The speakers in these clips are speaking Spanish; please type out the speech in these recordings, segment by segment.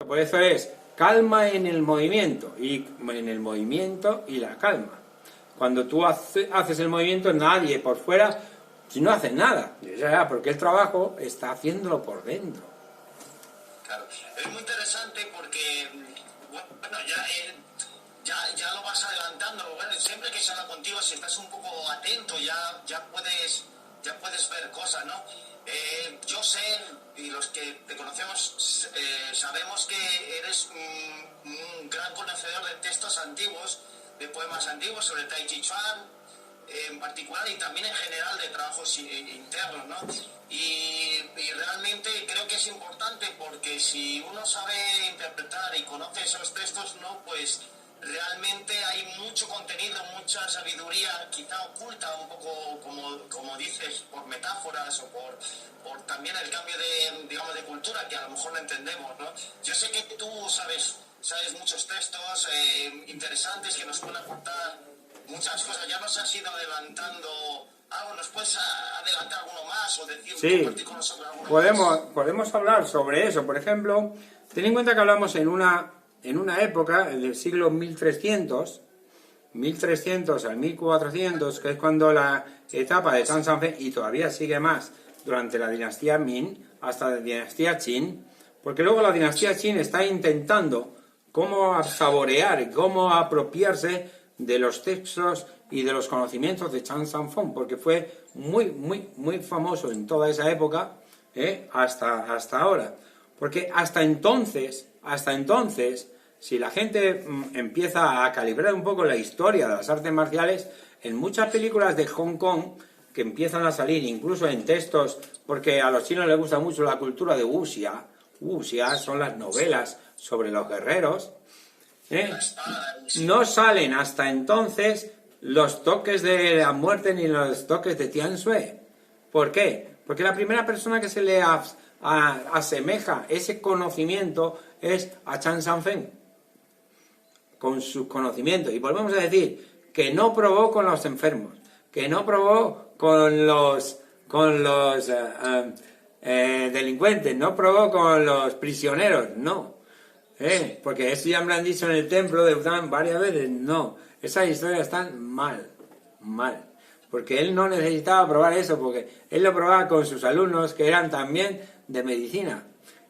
Por eso es calma en el movimiento y la calma. Cuando tú haces el movimiento, nadie por fuera, si no hace nada, porque el trabajo está haciéndolo por dentro. Claro, es muy interesante porque, bueno, ya lo vas adelantando. Bueno, siempre que salga contigo, si estás un poco atento, ya puedes ver cosas, ¿no? Yo sé, y los que te conocemos sabemos que eres un gran conocedor de textos antiguos, de poemas antiguos, sobre Tai Chi Chuan en particular, y también en general de trabajos internos, ¿no? Y realmente creo que es importante, porque si uno sabe interpretar y conoce esos textos, ¿no? Pues realmente hay mucho contenido, mucha sabiduría, quizá oculta un poco, como dices, por metáforas o por también el cambio de cultura, que a lo mejor no entendemos, ¿no? Yo sé que tú sabes muchos textos interesantes que nos pueden aportar muchas cosas. Ya nos has ido adelantando algo. ¿Nos puedes adelantar alguno más o decir, compartir con nosotros alguno más? Podemos hablar sobre eso. Por ejemplo, ten en cuenta que hablamos en una época del siglo 1300 al 1400, que es cuando la etapa de Chan San Fen, y todavía sigue más durante la dinastía Ming hasta la dinastía Qin, porque luego la dinastía Qin está intentando cómo saborear y cómo apropiarse de los textos y de los conocimientos de Chan San Feng, porque fue muy famoso en toda esa época, hasta ahora. Porque hasta entonces, si la gente empieza a calibrar un poco la historia de las artes marciales, en muchas películas de Hong Kong que empiezan a salir, incluso en textos, porque a los chinos les gusta mucho la cultura de wuxia. Wuxia son las novelas sobre los guerreros. No salen hasta entonces los toques de la muerte ni los toques de Tian Shui. ¿Por qué? Porque la primera persona que se le asemeja ese conocimiento es a Chan San Fen, con sus conocimientos. Y volvemos a decir que no probó con los enfermos, que no probó con los delincuentes, no probó con los prisioneros, no. Porque eso ya me lo han dicho en el templo de Bután varias veces. No, esas historias están mal. Porque él no necesitaba probar eso, porque él lo probaba con sus alumnos, que eran también de medicina,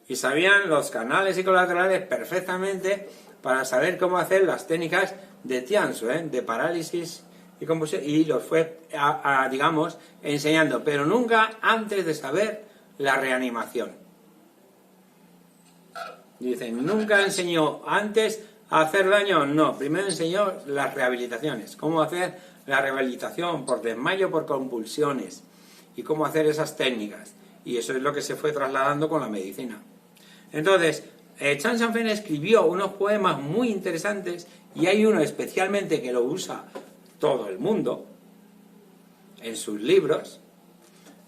y sabían los canales y colaterales perfectamente para saber cómo hacer las técnicas de Tian Shui, de parálisis y convulsión, y los fue, digamos, enseñando, pero nunca antes de saber la reanimación. Dicen, nunca enseñó antes a hacer daño, no, primero enseñó las rehabilitaciones, cómo hacer la rehabilitación por desmayo, por convulsiones, y cómo hacer esas técnicas, y eso es lo que se fue trasladando con la medicina. Entonces, Chan San Fen escribió unos poemas muy interesantes, y hay uno especialmente que lo usa todo el mundo en sus libros,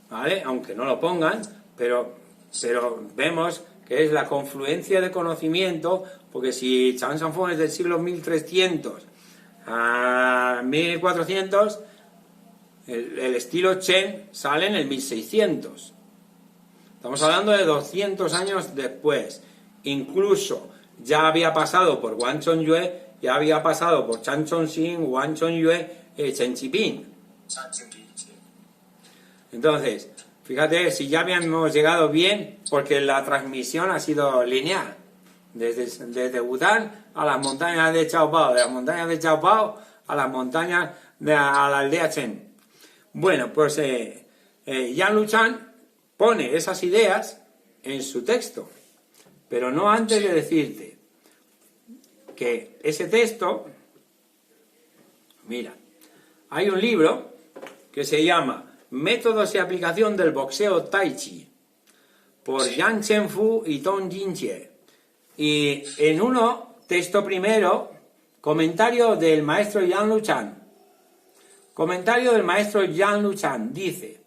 ¿vale? Aunque no lo pongan, pero vemos que es la confluencia de conocimiento, porque si Chan San Fen es del siglo 1300 a 1400, el estilo Chen sale en el 1600. Estamos hablando de 200 años después. Incluso ya había pasado por Wang Chongyue, ya había pasado por Chan Chongxing, Wang Chongyue, Chen Qiping. Entonces, fíjate, si ya habíamos llegado bien, porque la transmisión ha sido lineal, desde Bután a las montañas de Chaopao, de las montañas de Chaopao a las montañas a la aldea Chen. Bueno, pues Yan Luchan pone esas ideas en su texto, pero no antes de decirte que ese texto, mira, hay un libro que se llama Métodos y aplicación del boxeo Tai Chi, por Yang Chenfu y Tong Jinjie. Y en uno, texto primero, comentario del maestro Yan Luchan. Comentario del maestro Yan Luchan, dice,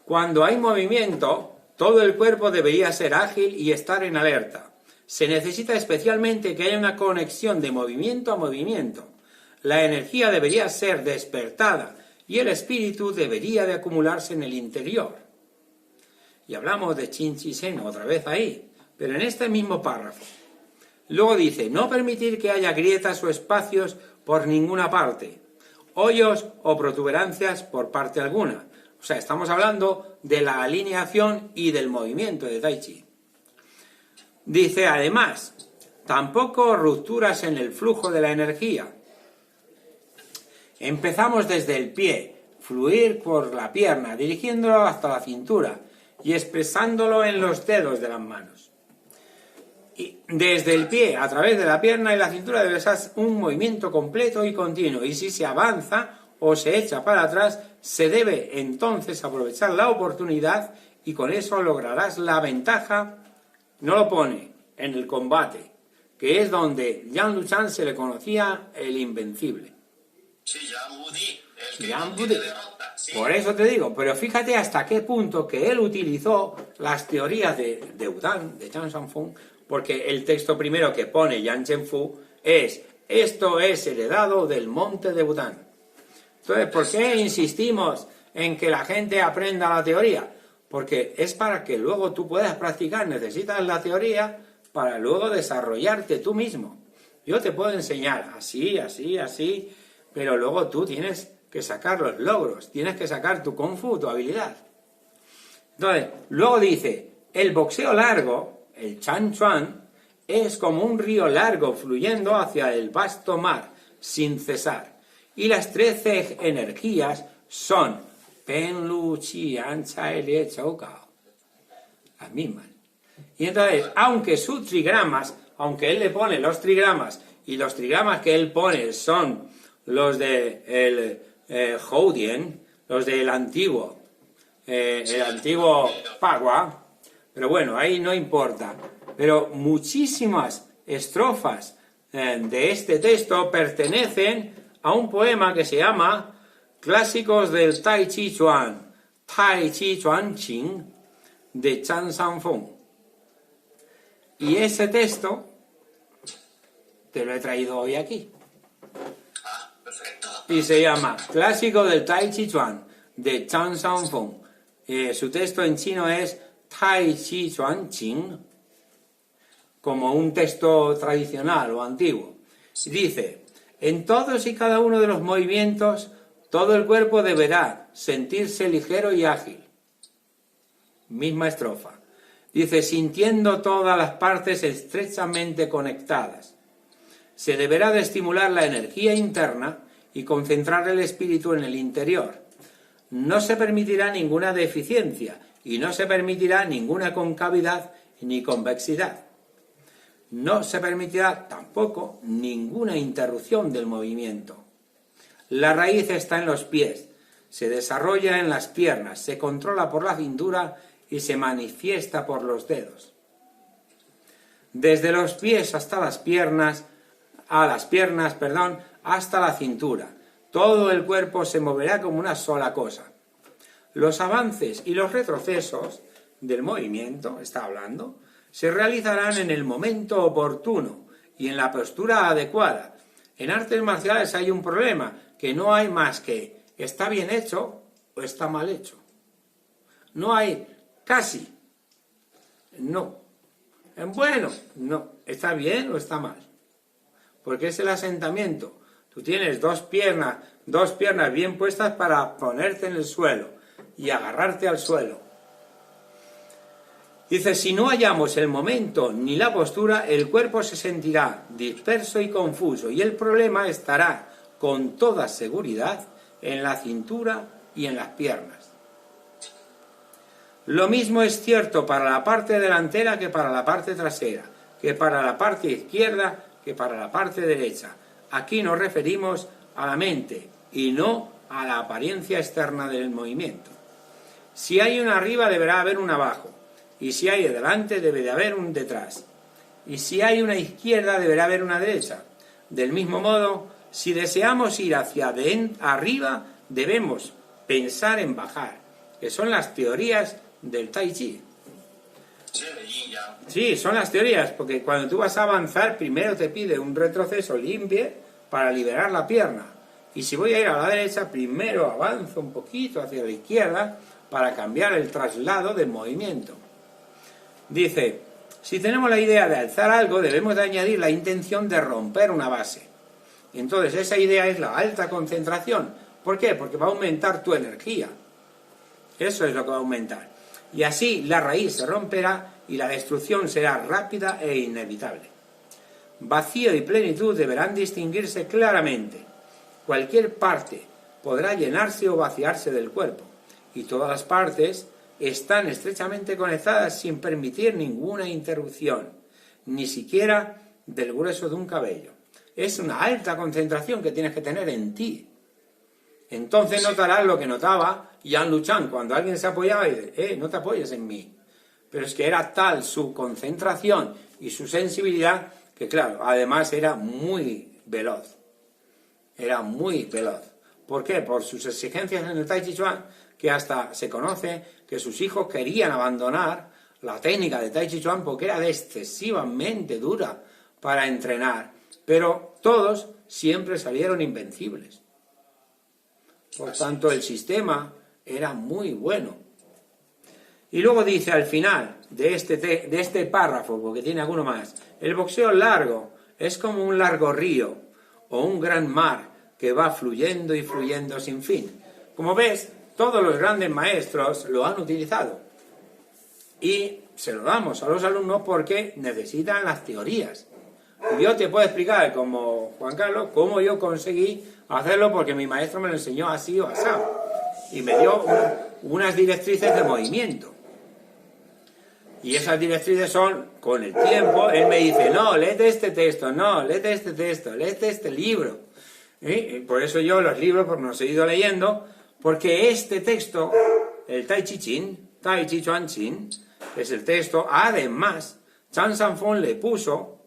cuando hay movimiento, todo el cuerpo debería ser ágil y estar en alerta. Se necesita especialmente que haya una conexión de movimiento a movimiento. La energía debería ser despertada y el espíritu debería de acumularse en el interior. Y hablamos de Qin Chi Shen otra vez ahí, pero en este mismo párrafo. Luego dice, no permitir que haya grietas o espacios por ninguna parte, hoyos o protuberancias por parte alguna. O sea, estamos hablando de la alineación y del movimiento de Tai Chi. Dice además, tampoco rupturas en el flujo de la energía. Empezamos desde el pie, fluir por la pierna, dirigiéndolo hasta la cintura y expresándolo en los dedos de las manos. Y desde el pie, a través de la pierna y la cintura, debe ser un movimiento completo y continuo. Y si se avanza o se echa para atrás, se debe entonces aprovechar la oportunidad y con eso lograrás la ventaja. No lo pone en el combate, que es donde Yan Luchan se le conocía el invencible. Sí, Yan Wudi, el que Yan no Wudi. tiene derrota. Sí. Por eso te digo, pero fíjate hasta qué punto que él utilizó las teorías de Wudang, de Chan San Fung, porque el texto primero que pone Yan Chen Fu es, esto es heredado del monte de Wudang. Entonces, ¿por qué insistimos en que la gente aprenda la teoría? Porque es para que luego tú puedas practicar, necesitas la teoría para luego desarrollarte tú mismo. Yo te puedo enseñar así, así, así, pero luego tú tienes que sacar los logros, tienes que sacar tu kung fu, tu habilidad. Entonces, luego dice, el boxeo largo, el Chan Chuan, es como un río largo fluyendo hacia el vasto mar, sin cesar. Y las 13 energías son Pen, Lu, Chi, An, Chai, Le, Chou, Cao. Las mismas. Y entonces, aunque sus trigramas, aunque él le pone los trigramas, y los trigramas que él pone son los de el Houdien, los del antiguo, el antiguo Pagua, pero bueno, ahí no importa. Pero muchísimas estrofas de este texto pertenecen a un poema que se llama Clásicos del Tai Chi Chuan, Tai Chi Chuan Qing, de Chan San Fung. Y ese texto te lo he traído hoy aquí. Ah, perfecto. Y se llama Clásico del Tai Chi Chuan, de Chan San Fung. Su texto en chino es Tai Chi Chuan Qing, como un texto tradicional o antiguo. Dice, en todos y cada uno de los movimientos, todo el cuerpo deberá sentirse ligero y ágil. Misma estrofa. Dice, sintiendo todas las partes estrechamente conectadas. Se deberá de estimular la energía interna y concentrar el espíritu en el interior. No se permitirá ninguna deficiencia y no se permitirá ninguna concavidad ni convexidad. No se permitirá tampoco ninguna interrupción del movimiento. La raíz está en los pies, se desarrolla en las piernas, se controla por la cintura y se manifiesta por los dedos. Desde los pies hasta las piernas, hasta la cintura. Todo el cuerpo se moverá como una sola cosa. Los avances y los retrocesos del movimiento, está hablando, se realizarán en el momento oportuno y en la postura adecuada. En artes marciales hay un problema, que no hay más que está bien hecho o está mal hecho. No hay casi. No. Bueno, no. ¿Está bien o está mal? Porque es el asentamiento. Tú tienes dos piernas bien puestas para ponerte en el suelo y agarrarte al suelo. Dice, si no hallamos el momento ni la postura, el cuerpo se sentirá disperso y confuso y el problema estará con toda seguridad en la cintura y en las piernas. Lo mismo es cierto para la parte delantera que para la parte trasera, que para la parte izquierda que para la parte derecha. Aquí nos referimos a la mente y no a la apariencia externa del movimiento. Si hay una arriba, deberá haber una abajo. Y si hay delante, debe de haber un detrás. Y si hay una izquierda, deberá haber una derecha. Del mismo modo, si deseamos ir hacia arriba, debemos pensar en bajar, que son las teorías del Tai Chi. Sí, son las teorías, porque cuando tú vas a avanzar, primero te pide un retroceso limpio para liberar la pierna. Y si voy a ir a la derecha, primero avanzo un poquito hacia la izquierda para cambiar el traslado de movimiento. Dice, Si tenemos la idea de alzar algo, debemos de añadir la intención de romper una base. Entonces, esa idea es la alta concentración. ¿Por qué? Porque va a aumentar tu energía. Eso es lo que va a aumentar. Y así la raíz se romperá y la destrucción será rápida e inevitable. Vacío y plenitud deberán distinguirse claramente. Cualquier parte podrá llenarse o vaciarse del cuerpo, y todas las partes están estrechamente conectadas sin permitir ninguna interrupción, ni siquiera del grueso de un cabello. Es una alta concentración que tienes que tener en ti. Entonces notarás lo que notaba Yan Luchan cuando alguien se apoyaba y dice, no te apoyes en mí. Pero es que era tal su concentración y su sensibilidad que, claro, además era muy veloz. Era muy veloz. ¿Por qué? Por sus exigencias en el Tai Chi Chuan, que hasta se conoce que sus hijos querían abandonar la técnica de Tai Chi Chuan porque era excesivamente dura para entrenar. Pero todos siempre salieron invencibles. Por tanto, el sistema era muy bueno. Y luego dice al final de este párrafo, porque tiene alguno más, el boxeo largo es como un largo río o un gran mar que va fluyendo y fluyendo sin fin. Como ves, todos los grandes maestros lo han utilizado. Y se lo damos a los alumnos porque necesitan las teorías. Y yo te puedo explicar, como Juan Carlos, cómo yo conseguí hacerlo porque mi maestro me lo enseñó así o así. Y me dio unas directrices de movimiento. Y esas directrices son, con el tiempo, él me dice, no, léete este texto, no, léete este texto, léete este libro. Y por eso yo los libros, pues me los he ido leyendo, porque este texto, el Tai Chi Chin, Tai Chi Chuan Chin, es el texto, además, Chan Sanfeng le puso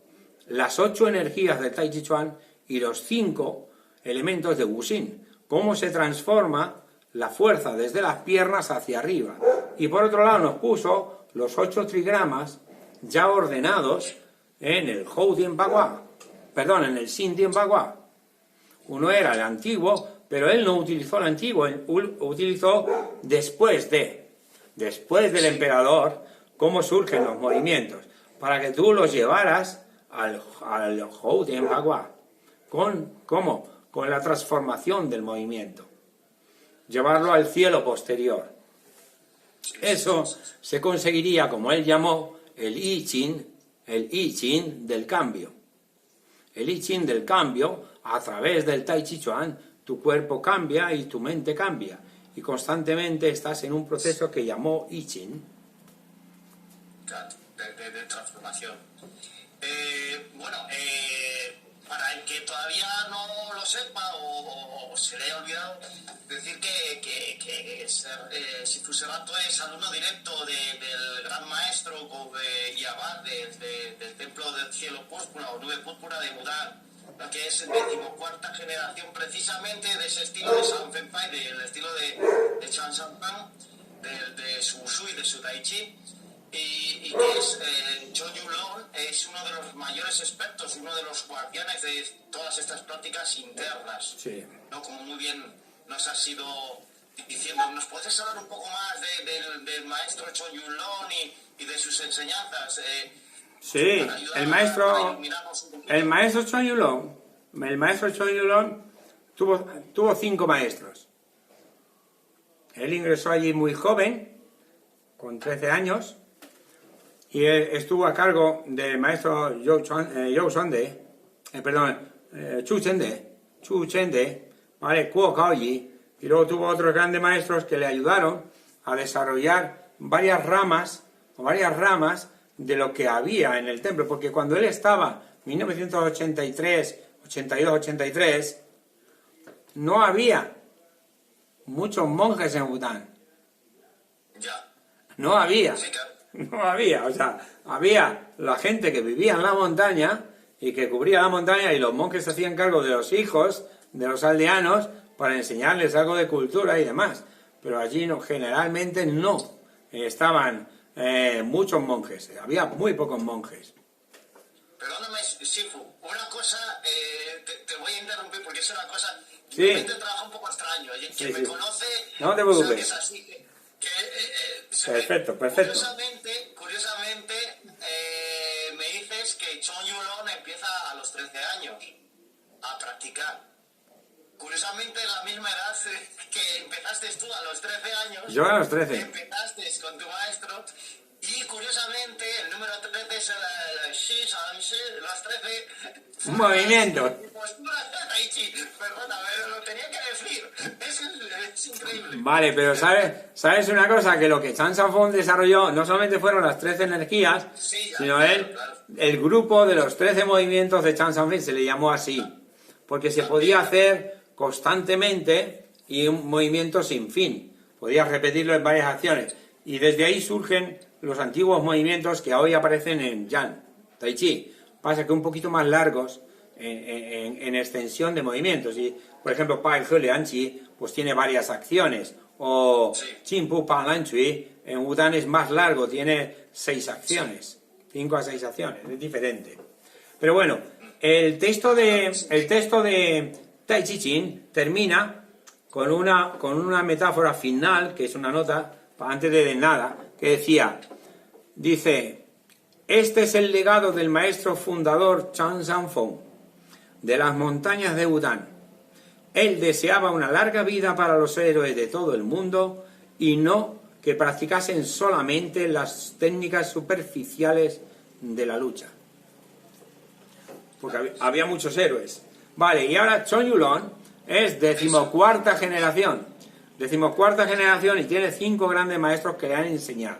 las 8 energías del Tai Chi Chuan y los 5 elementos de Wuxin, cómo se transforma la fuerza desde las piernas hacia arriba. Y por otro lado nos puso los 8 trigramas ya ordenados en el Hou Tien Pa Gua, perdón, en el Xin Tien Pa Gua. Uno era el antiguo, pero él no utilizó el antiguo, él utilizó después del emperador, cómo surgen los movimientos, para que tú los llevaras al Hou Tien Pa Gua. ¿Cómo? Con la transformación del movimiento. Llevarlo al cielo posterior. Eso se conseguiría, como él llamó, el I Ching del cambio. El I Ching del cambio, a través del Tai Chi Chuan, tu cuerpo cambia y tu mente cambia. Y constantemente estás en un proceso que llamó I Ching. De transformación. Para el que todavía no lo sepa o se le haya olvidado, decir que Sifu Serrato es alumno directo del gran maestro Kobe Yabad del Templo del Cielo Púrpura o Nube Púrpura de Buda, que es 14ª generación precisamente de ese estilo de Sanfen Pai, del estilo de Chan Sanfeng, de su Wushu y de su Tai Chi. Y que es Cho Yulong es uno de los mayores expertos, uno de los guardianes de todas estas prácticas internas. Sí. ¿No? Como muy bien nos has ido diciendo, ¿nos puedes hablar un poco más del maestro Cho Yulong y de sus enseñanzas? Sí, el maestro Cho Yulong tuvo 5 maestros. Él ingresó allí muy joven, con 13 años, y él estuvo a cargo del maestro Chu Chende, ¿vale? Kuo Kaoyi, y luego tuvo otros grandes maestros que le ayudaron a desarrollar varias ramas de lo que había en el templo, porque cuando él estaba en 1983, 82, 83, no había muchos monjes en Bután. No había, o sea, había la gente que vivía en la montaña y que cubría la montaña, y los monjes se hacían cargo de los hijos de los aldeanos para enseñarles algo de cultura y demás. Pero allí generalmente no estaban muchos monjes, había muy pocos monjes. Perdóname, Sifu, una cosa, te voy a interrumpir porque es una cosa que sí. me trabaja un poco extraño. Quien me conoce, no te preocupes. Es así, Perfecto. Curiosamente, es que Chon Yulon empieza a los 13 años a practicar. Curiosamente, la misma edad que empezaste tú a los 13 años. Yo a los 13. Empezaste con tu maestro. Y curiosamente, el número 13 es el Shi, Shang, Shi, las 13. Un movimiento. Posturas de Tai Chi. Perdona, pero lo tenía que decir. Es increíble. Vale, pero ¿sabes una cosa? Que lo que Chan San Fong desarrolló no solamente fueron las 13 energías, Sí, ya, sino claro. el grupo de los 13 movimientos de Chan San Fong se le llamó así. Porque se podía hacer constantemente y un movimiento sin fin. Podías repetirlo en varias acciones. Y desde ahí surgen los antiguos movimientos que hoy aparecen en Yan, Tai Chi. Pasa que un poquito más largos en extensión de movimientos. Y, por ejemplo, Pai He Lian Qi pues tiene varias acciones. O Qin Pu Pan Lan Cui en Wudan es más largo, tiene 6 acciones. 5 a 6 acciones, es diferente. Pero bueno, el texto de Tai Chi Chin termina con una metáfora final, que es una nota, antes de nada, que dice, este es el legado del maestro fundador Chan San Fong, de las montañas de Wudan. Él deseaba una larga vida para los héroes de todo el mundo y no que practicasen solamente las técnicas superficiales de la lucha. Porque había muchos héroes. Vale, y ahora Chon Yulon es 14ª generación. 14ª generación y tiene 5 grandes maestros que le han enseñado.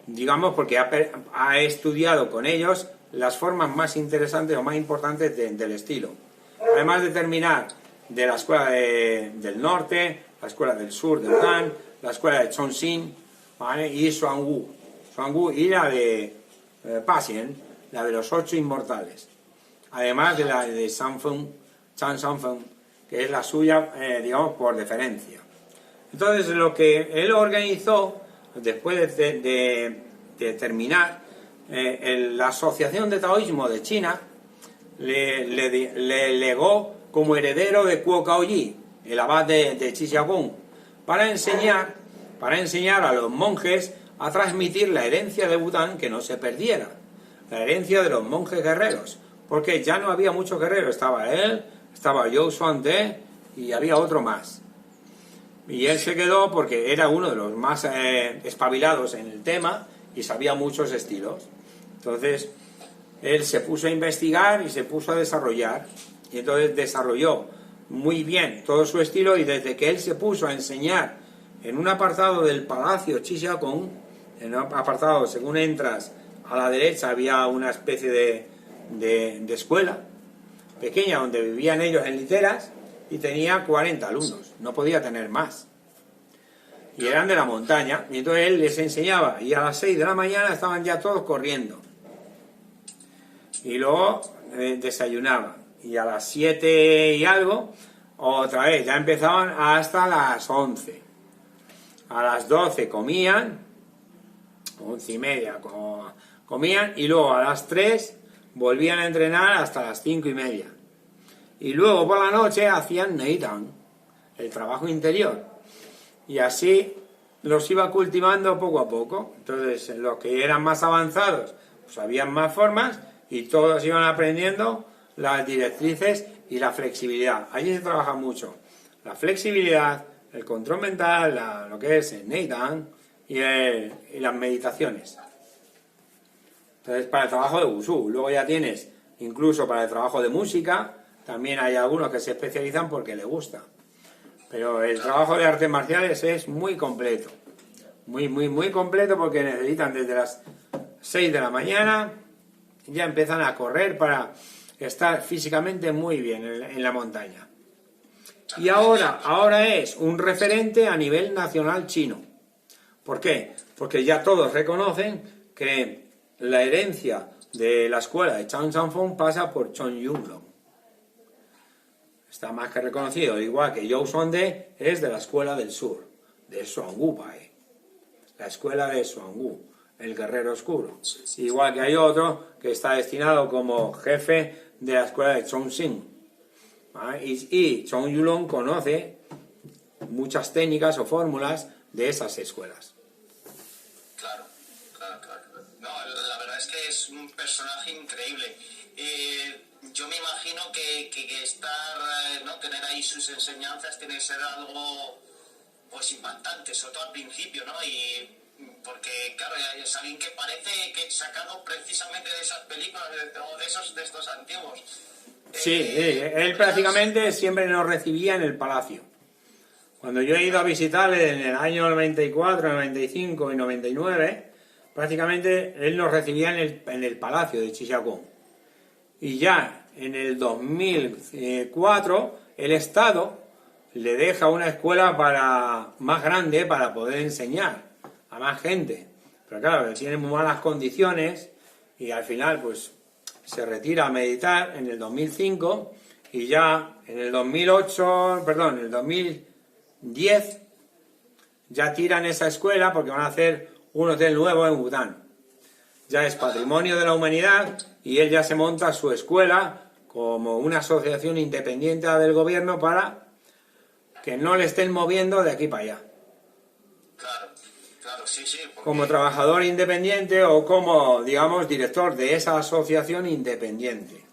Digamos porque ha estudiado con ellos las formas más interesantes o más importantes del estilo. Además de terminar de la escuela del norte, la escuela del sur de Wuhan, la escuela de Chongqing, ¿vale? Y Xuanwu y la de Pasien, la de los 8 inmortales. Además de la de Chan San Fong, que es la suya, digamos, por deferencia. Entonces, lo que él organizó, después de terminar, la Asociación de Taoísmo de China le legó como heredero de Kuo Kaoyi, el abad de Chixiaogong, para enseñar a los monjes a transmitir la herencia de Wudan, que no se perdiera, la herencia de los monjes guerreros, porque ya no había muchos guerreros, estaba él, estaba Zhou Xuande y había otro más. Y él se quedó porque era uno de los más espabilados en el tema y sabía muchos estilos. Entonces, él se puso a investigar y se puso a desarrollar. Y entonces desarrolló muy bien todo su estilo y desde que él se puso a enseñar en un apartado del Palacio Chixiaogong, en un apartado, según entras a la derecha, había una especie de escuela pequeña donde vivían ellos en literas y tenía 40 alumnos, no podía tener más. Y eran de la montaña, y entonces él les enseñaba, y a las 6 de la mañana estaban ya todos corriendo. Y luego desayunaban, y a las 7 y algo, otra vez, ya empezaban hasta las 11. A las 12 comían, 11 y media comían, y luego a las 3 volvían a entrenar hasta las 5 y media. Y luego por la noche hacían Neidang, el trabajo interior. Y así los iba cultivando poco a poco. Entonces, los que eran más avanzados, pues habían más formas y todos iban aprendiendo las directrices y la flexibilidad. Allí se trabaja mucho la flexibilidad, el control mental, lo que es el Neidang y las meditaciones. Entonces, para el trabajo de Wushu. Luego ya tienes, incluso para el trabajo de música, también hay algunos que se especializan porque les gusta. Pero el trabajo de artes marciales es muy completo. Muy completo porque necesitan desde las 6 de la mañana, ya empiezan a correr para estar físicamente muy bien en la montaña. Y ahora es un referente a nivel nacional chino. ¿Por qué? Porque ya todos reconocen que la herencia de la escuela de Chan San Fong pasa por Chon Yulon. Está más que reconocido, igual que Zhou Xuande es de la escuela del sur, de Xuanwu Pai, la escuela de Xuanwu, el guerrero oscuro. Igual que hay otro que está destinado como jefe de la escuela de Chongqing. Y Chon Yulon conoce muchas técnicas o fórmulas de esas escuelas. Claro. No, la verdad es que es un personaje increíble. Yo me imagino que estar, ¿no? Tener ahí sus enseñanzas tiene que ser algo pues impactante, sobre todo al principio, ¿no? Y porque, claro, es alguien que parece que sacado precisamente de esas películas o de estos antiguos. Sí, él prácticamente siempre nos recibía en el palacio. Cuando yo he ido a visitarle en el año 94, 95 y 99, prácticamente él nos recibía en el palacio de Chichagón. Y ya en el 2004 el Estado le deja una escuela más grande para poder enseñar a más gente. Pero claro, tiene muy malas condiciones y al final pues se retira a meditar en el 2005 y ya en el 2010 ya tiran esa escuela porque van a hacer un hotel nuevo en Bután. Ya es patrimonio de la humanidad y él ya se monta su escuela como una asociación independiente del gobierno para que no le estén moviendo de aquí para allá. Claro, sí. Porque... Como trabajador independiente o como, digamos, director de esa asociación independiente.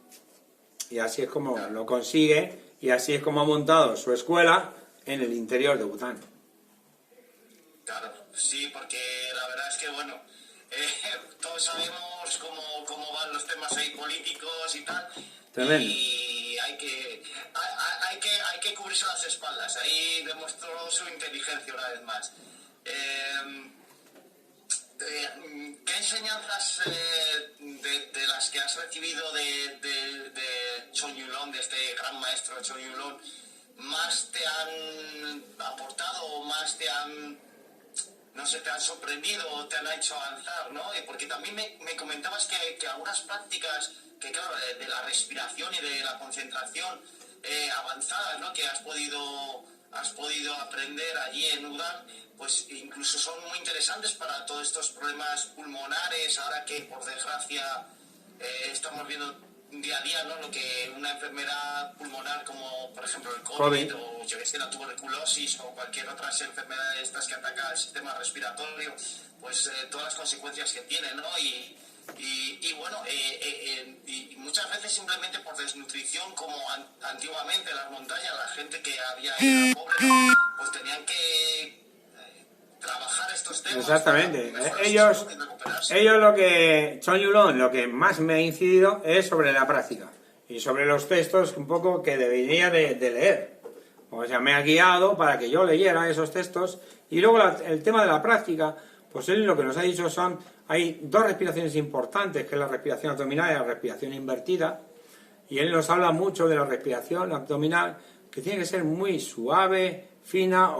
Y así es como lo consigue y así es como ha montado su escuela en el interior de Bután. Claro, sí, porque la verdad es que, bueno, todos sabemos cómo van los temas ahí políticos y tal. Tremendo. Y hay que cubrirse las espaldas. Ahí demostró su inteligencia una vez más. ¿Qué enseñanzas de las que has recibido de Chon Yulon, de este gran maestro Chon Yulon, más te han aportado o más te han, no sé, te han sorprendido o te han hecho avanzar, ¿no? Porque también me comentabas que algunas prácticas, que claro, de la respiración y de la concentración avanzadas, ¿no? Que has podido aprender allí en Udán, pues incluso son muy interesantes para todos estos problemas pulmonares, ahora que por desgracia estamos viendo día a día, ¿no? Lo que una enfermedad pulmonar como por ejemplo el COVID. O yo que sé, la tuberculosis o cualquier otra enfermedad de estas que ataca el sistema respiratorio, pues todas las consecuencias que tiene, ¿no? Y bueno, y muchas veces simplemente por desnutrición, como antiguamente en las montañas, la gente que era pobre, ¿no? Pues tenían que trabajar estos temas. Exactamente. Ellos Chon Yulon, lo que más me ha incidido es sobre la práctica y sobre los textos un poco que debería de leer. O sea, me ha guiado para que yo leyera esos textos y luego el tema de la práctica, pues él lo que nos ha dicho hay dos respiraciones importantes, que es la respiración abdominal y la respiración invertida, y él nos habla mucho de la respiración abdominal, que tiene que ser muy suave, fina o